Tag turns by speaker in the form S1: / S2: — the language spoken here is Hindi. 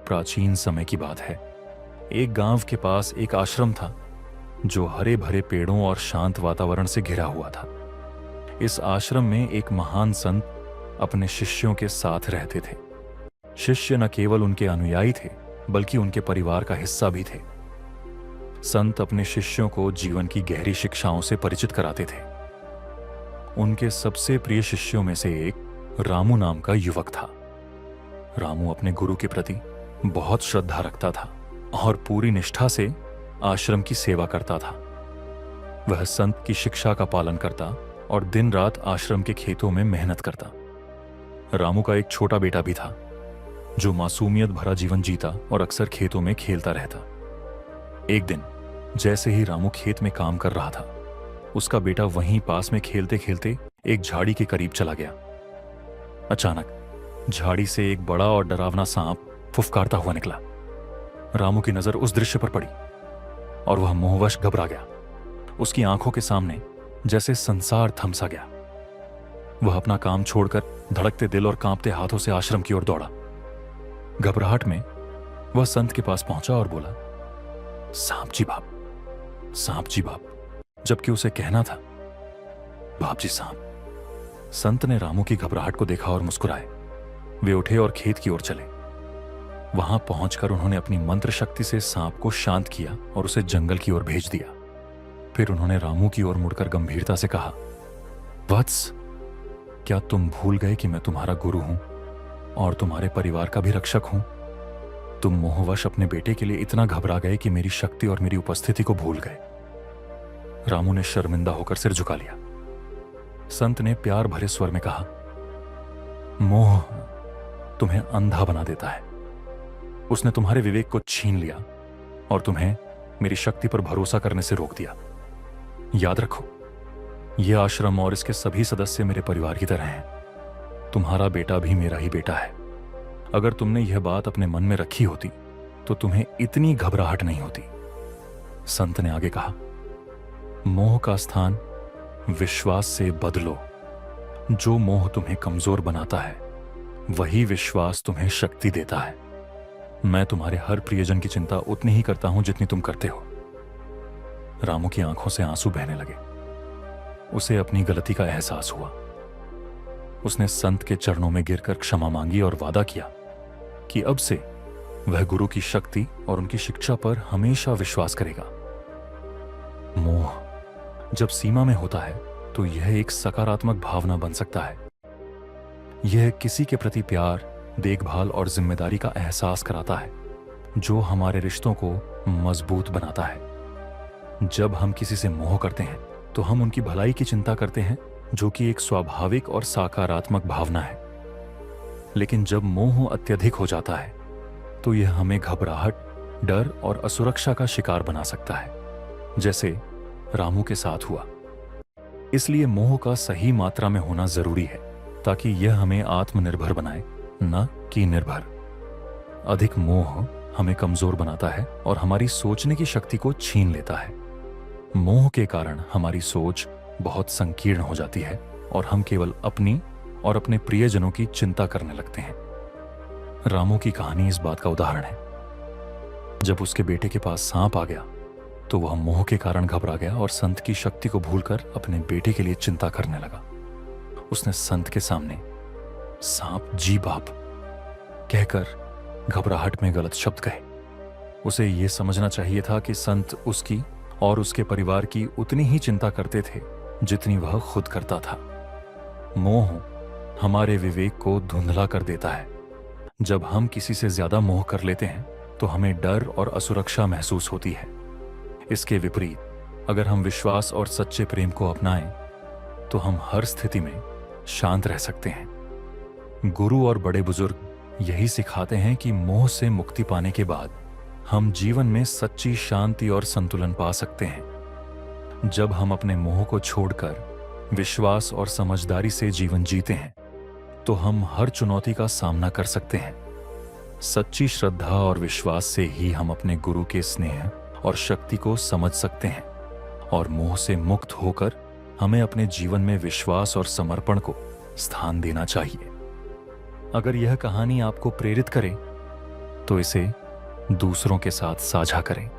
S1: प्राचीन समय की बात है। एक गांव के पास एक आश्रम था जो हरे भरे पेड़ों और शांत वातावरण से घिरा हुआ था। इस आश्रम में एक महान संत अपने शिष्यों के साथ रहते थे। शिष्य न केवल उनके अनुयायी थे बल्कि उनके परिवार का हिस्सा भी थे। संत अपने शिष्यों को जीवन की गहरी शिक्षाओं से परिचित कराते थे। उनके सबसे प्रिय शिष्यों में से एक रामू नाम का युवक था। रामू अपने गुरु के प्रति बहुत श्रद्धा रखता था और पूरी निष्ठा से आश्रम की सेवा करता था। वह संत की शिक्षा का पालन करता और दिन रात आश्रम के खेतों में मेहनत करता। रामू का एक छोटा बेटा भी था जो मासूमियत भरा जीवन जीता और अक्सर खेतों में खेलता रहता। एक दिन जैसे ही रामू खेत में काम कर रहा था, उसका बेटा वहीं पास में खेलते खेलते एक झाड़ी के करीब चला गया। अचानक झाड़ी से एक बड़ा और डरावना सांप फुफकारता हुआ निकला। रामू की नजर उस दृश्य पर पड़ी और वह मोहवश घबरा गया। उसकी आंखों के सामने जैसे संसार थम सा गया। वह अपना काम छोड़कर धड़कते दिल और कांपते हाथों से आश्रम की ओर दौड़ा। घबराहट में वह संत के पास पहुंचा और बोला, सांप जी बाप, सांप जी बाप, जबकि उसे कहना था बाप जी सांप। संत ने रामू की घबराहट को देखा और मुस्कुराए। वे उठे और खेत की ओर चले। वहां पहुंचकर उन्होंने अपनी मंत्र शक्ति से सांप को शांत किया और उसे जंगल की ओर भेज दिया। फिर उन्होंने रामू की ओर मुड़कर गंभीरता से कहा, वत्स, क्या तुम भूल गए कि मैं तुम्हारा गुरु हूं और तुम्हारे परिवार का भी रक्षक हूं? तुम मोहवश अपने बेटे के लिए इतना घबरा गए कि मेरी शक्ति और मेरी उपस्थिति को भूल गए। रामू ने शर्मिंदा होकर सिर झुका लिया। संत ने प्यार भरे स्वर में कहा, मोह तुम्हें अंधा बना देता है। उसने तुम्हारे विवेक को छीन लिया और तुम्हें मेरी शक्ति पर भरोसा करने से रोक दिया। याद रखो, यह आश्रम और इसके सभी सदस्य मेरे परिवार की तरह हैं। तुम्हारा बेटा भी मेरा ही बेटा है। अगर तुमने यह बात अपने मन में रखी होती तो तुम्हें इतनी घबराहट नहीं होती। संत ने आगे कहा, मोह का स्थान विश्वास से बदलो। जो मोह तुम्हें कमजोर बनाता है वही विश्वास तुम्हें शक्ति देता है। मैं तुम्हारे हर प्रियजन की चिंता उतनी ही करता हूं जितनी तुम करते हो। रामू की आंखों से आंसू बहने लगे। उसे अपनी गलती का एहसास हुआ। उसने संत के चरणों में गिरकर क्षमा मांगी और वादा किया कि अब से वह गुरु की शक्ति और उनकी शिक्षा पर हमेशा विश्वास करेगा। मोह जब सीमा में होता है तो यह एक सकारात्मक भावना बन सकता है। यह किसी के प्रति प्यार, देखभाल और जिम्मेदारी का एहसास कराता है जो हमारे रिश्तों को मजबूत बनाता है। जब हम किसी से मोह करते हैं तो हम उनकी भलाई की चिंता करते हैं, जो कि एक स्वाभाविक और सकारात्मक भावना है। लेकिन जब मोह अत्यधिक हो जाता है तो यह हमें घबराहट, डर और असुरक्षा का शिकार बना सकता है, जैसे रामू के साथ हुआ। इसलिए मोह का सही मात्रा में होना जरूरी है ताकि यह हमें आत्मनिर्भर बनाए, न कि निर्भर। अधिक मोह हमें कमजोर बनाता है और हमारी सोचने की शक्ति को छीन लेता है। मोह के कारण हमारी सोच बहुत संकीर्ण हो जाती है और हम केवल अपनी और अपने प्रियजनों की चिंता करने लगते हैं। रामू की कहानी इस बात का उदाहरण है। जब उसके बेटे के पास सांप आ गया तो वह मोह के कारण घबरा गया और संत की शक्ति को भूलकर अपने बेटे के लिए चिंता करने लगा। उसने संत के सामने सांप जी बाप कहकर घबराहट में गलत शब्द कहे। उसे यह समझना चाहिए था कि संत उसकी और उसके परिवार की उतनी ही चिंता करते थे जितनी वह खुद करता था। मोह हमारे विवेक को धुंधला कर देता है। जब हम किसी से ज्यादा मोह कर लेते हैं तो हमें डर और असुरक्षा महसूस होती है। इसके विपरीत, अगर हम विश्वास और सच्चे प्रेम को अपनाएं तो हम हर स्थिति में शांत रह सकते हैं। गुरु और बड़े बुजुर्ग यही सिखाते हैं कि मोह से मुक्ति पाने के बाद हम जीवन में सच्ची शांति और संतुलन पा सकते हैं। जब हम अपने मोह को छोड़कर विश्वास और समझदारी से जीवन जीते हैं तो हम हर चुनौती का सामना कर सकते हैं। सच्ची श्रद्धा और विश्वास से ही हम अपने गुरु के स्नेह और शक्ति को समझ सकते हैं और मोह से मुक्त होकर हमें अपने जीवन में विश्वास और समर्पण को स्थान देना चाहिए। अगर यह कहानी आपको प्रेरित करे तो इसे दूसरों के साथ साझा करें।